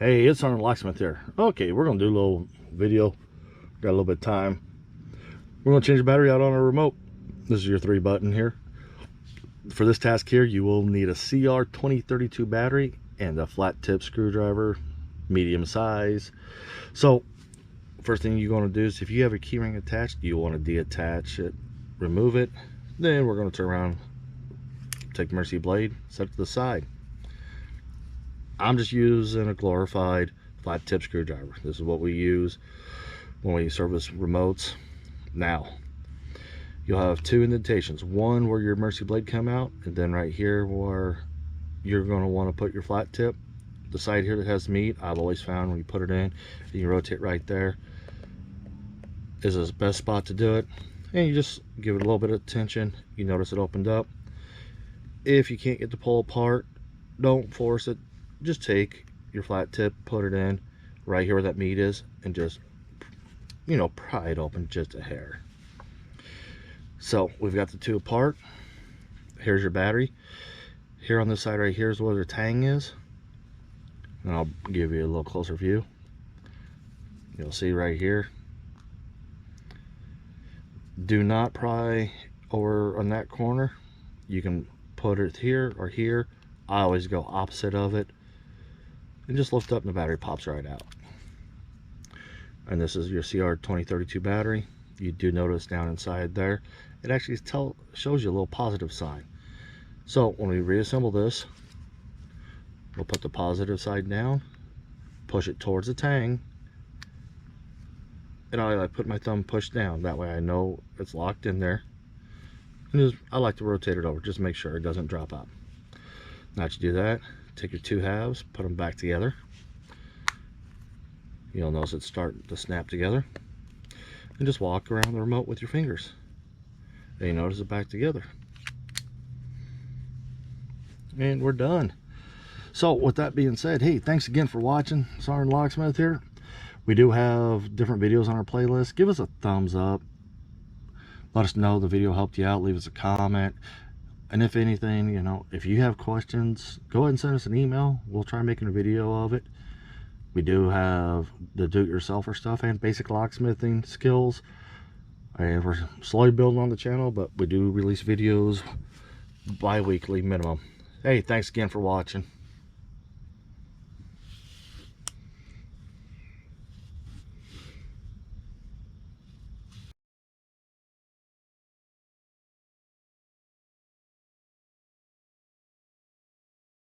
Hey, it's SRT Locksmith here. Okay, we're gonna do a little video. Got a little bit of time. We're gonna change the battery out on our remote. This is your 3-button here. For this task here, you will need a CR2032 battery and a flat tip screwdriver, medium size. So first thing you're gonna do is, if you have a keyring attached, you want to deattach it, remove it. Then we're gonna turn around, take the Mercy blade, set it to the side. I'm just using a glorified flat tip screwdriver. This is what we use when we service remotes. Now, you'll have 2 indentations. One where your Mercy blade come out, and then right here where you're going to want to put your flat tip. The side here that has meat, I've always found when you put it in, you rotate right there, is the best spot to do it. And you just give it a little bit of tension. You notice it opened up. If you can't get the pull apart, don't force it. Just take your flat tip, put it in right here where that meat is, and just, you know, pry it open just a hair. So we've got the 2 apart. Here's your battery. Here on this side right here is where the tang is, and I'll give you a little closer view. You'll see right here. Do not pry over on that corner. You can put it here or here. I always go opposite of it, and just lift up and the battery pops right out. And this is your CR2032 battery. You do notice down inside there, it actually shows you a little positive sign. So when we reassemble this, we'll put the positive side down, push it towards the tang, and I put my thumb pushed down. That way I know it's locked in there. And I like to rotate it over, just make sure it doesn't drop out. Now that you do that, take your 2 halves, put them back together. You'll notice it start to snap together. And just walk around the remote with your fingers. And you notice it back together. And we're done. So with that being said, hey, thanks again for watching. SRT Locksmith here. We do have different videos on our playlist. Give us a thumbs up. Let us know the video helped you out. Leave us a comment. And if anything, you know, if you have questions, go ahead and send us an email. We'll try making a video of it. We do have the do-it-yourselfer stuff and basic locksmithing skills. And we're slowly building on the channel, but we do release videos bi-weekly minimum. Hey, thanks again for watching.